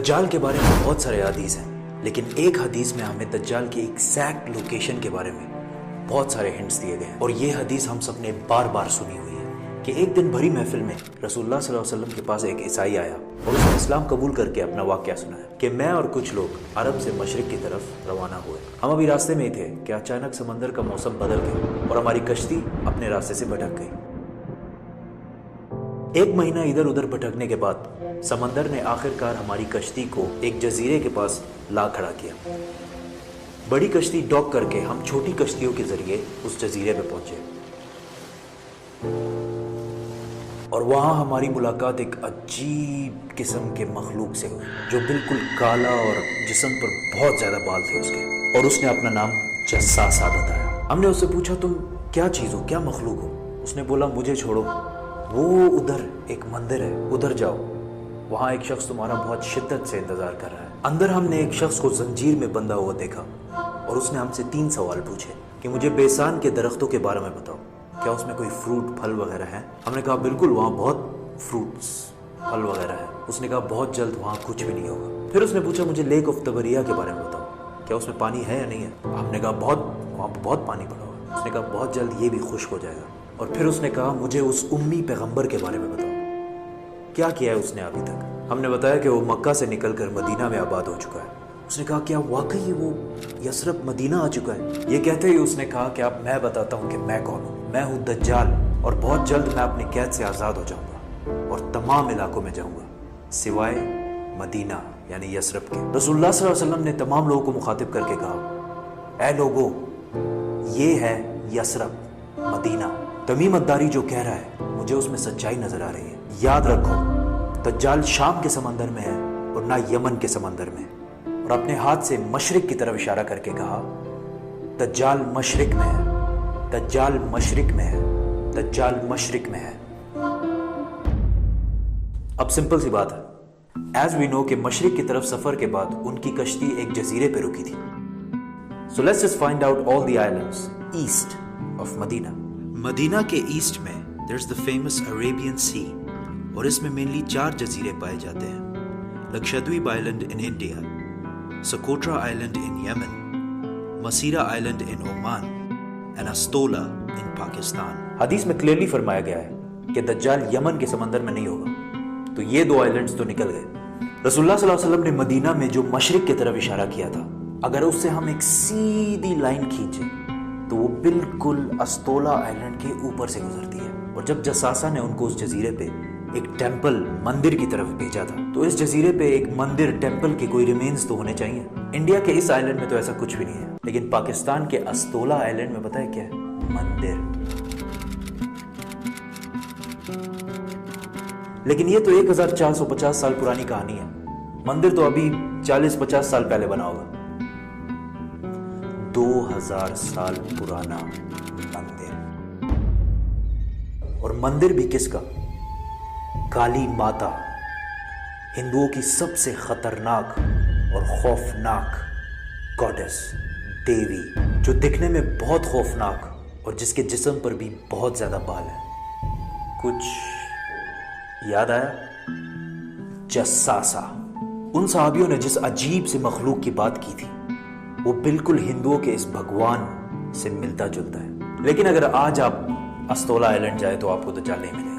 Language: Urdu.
دجال کے بارے میں بہت سارے حدیث ہیں، لیکن ایک حدیث میں ہمیں دجال کی ایگزیکٹ لوکیشن کے بارے میں بہت سارے ہنٹس دیے گئے ہیں، اور یہ حدیث ہم سب نے بار بار سنی ہوئی ہے کہ ایک دن بھری محفل میں رسول اللہ صلی اللہ علیہ وسلم کے پاس ایک عیسائی آیا اور اس نے اسلام قبول کر کے اپنا واقعہ سنایا کہ میں اور کچھ لوگ عرب سے مشرق کی طرف روانہ ہوئے. ہم ابھی راستے میں ہی تھے کہ اچانک سمندر کا موسم بدل گیا اور ہماری کشتی اپنے راستے سے بھٹک گئی. ایک مہینہ ادھر ادھر بھٹکنے کے بعد سمندر نے آخر کار ہماری کشتی کو ایک جزیرے کے پاس لا کھڑا کیا. بڑی کشتی ڈاک کر کے ہم چھوٹی کشتیوں کے ذریعے اس جزیرے پہ پہنچے اور وہاں ہماری ملاقات ایک عجیب قسم کے مخلوق سے ہوئی جو بالکل کالا اور جسم پر بہت زیادہ بال تھے اس کے، اور اس نے اپنا نام جساسا بتایا. ہم نے اس سے پوچھا تم کیا چیز ہو، کیا مخلوق ہو؟ اس نے بولا مجھے چھوڑو، وہ ادھر ایک مندر ہے، ادھر جاؤ، وہاں ایک شخص تمہارا بہت شدت سے انتظار کر رہا ہے. اندر ہم نے ایک شخص کو زنجیر میں بندھا ہوا دیکھا اور اس نے ہم سے 3 سوال پوچھے کہ مجھے بیسان کے درختوں کے بارے میں بتاؤ، کیا اس میں کوئی فروٹ پھل وغیرہ ہیں؟ ہم نے کہا بالکل، وہاں بہت فروٹس پھل وغیرہ ہے. اس نے کہا بہت جلد وہاں کچھ بھی نہیں ہوگا. پھر اس نے پوچھا مجھے لیک آف تبریہ کے بارے میں بتاؤ، کیا اس میں پانی ہے یا نہیں ہے؟ ہم نے کہا وہاں بہت پانی پڑا ہوا. اس نے کہا بہت جلد یہ بھی خشک ہو جائے گا. اور پھر اس نے کہا مجھے اس امی پیغمبر کے بارے میں بتاؤ، کیا کیا ہے اس نے ابھی تک؟ ہم نے بتایا کہ وہ مکہ سے نکل کر مدینہ میں آباد ہو چکا ہے. اس نے کہا کیا واقعی وہ یثرب مدینہ آ چکا ہے؟ یہ کہتے ہی اس نے کہا کہ اب میں بتاتا ہوں کہ میں کون ہوں. میں ہوں دجال، اور بہت جلد میں اپنی قید سے آزاد ہو جاؤں گا اور تمام علاقوں میں جاؤں گا سوائے مدینہ یعنی یثرب کے. رسول اللہ صلی اللہ علیہ وسلم نے تمام لوگوں کو مخاطب کر کے کہا اے لوگو، یہ ہے یثرب مدینہ. تمیم الداری جو کہہ رہا ہے مجھے اس میں سچائی نظر آ رہی ہے. یاد رکھو دجال شام کے سمندر میں ہے اور نہ یمن کے سمندر میں. اور اپنے ہاتھ سے مشرق کی طرف اشارہ کر کے کہا دجال مشرق میں ہے، دجال مشرق میں ہے، دجال مشرق میں ہے. اب سمپل سی بات ہے، ایز وی نو کہ مشرق کی طرف سفر کے بعد ان کی کشتی ایک جزیرے پہ رکی تھی. So let's just find out all the islands east of Medina. Medina کے ایسٹ میں there's the famous Arabian Sea، اور اس میں مینلی 4 جزیرے پائے جاتے ہیں: Lakshadweep island in India, Socotra island in Yemen, Masirah island in Oman, and Astola in Pakistan. حدیث میں کلیئرلی فرمایا گیا ہے کہ دجال یمن کے سمندر میں نہیں ہوگا، تو یہ 2 آئلینڈز تو نکل گئے. رسول اللہ صلی اللہ علیہ وسلم نے مدینہ میں جو مشرق کی طرف اشارہ کیا تھا، اگر اس سے ہم ایک سیدھی لائن کھینچیں تو وہ بالکل استولا آئلینڈ کے اوپر سے گزرتی ہے. اور جب جساسا نے ان کو اس جزیرے پہ ایک ٹیمپل مندر کی طرف بھیجا تھا، تو اس جزیرے پہ ایک مندر ٹیمپل کے کوئی ریمینز تو ہونے چاہیے. انڈیا کے اس آئلینڈ میں تو ایسا کچھ بھی نہیں ہے، لیکن پاکستان کے استولا آئلینڈ میں پتہ ہے کیا ہے؟ مندر. لیکن یہ تو 1450 سال پرانی کہانی ہے. مندر تو ابھی 40-50 سال پہلے بنا ہوگا. 2000 سال پرانا مندر. اور مندر بھی کس کا؟ کالی ماتا، ہندوؤں کی سب سے خطرناک اور خوفناک گاڈس، دیوی، جو دکھنے میں بہت خوفناک اور جس کے جسم پر بھی بہت زیادہ بال ہیں. کچھ یاد آیا؟ جساسا. ان صحابیوں نے جس عجیب سے مخلوق کی بات کی تھی وہ بالکل ہندوؤں کے اس بھگوان سے ملتا جلتا ہے. لیکن اگر آج آپ استولا آئلینڈ جائے تو آپ کو دجال نہیں ملے.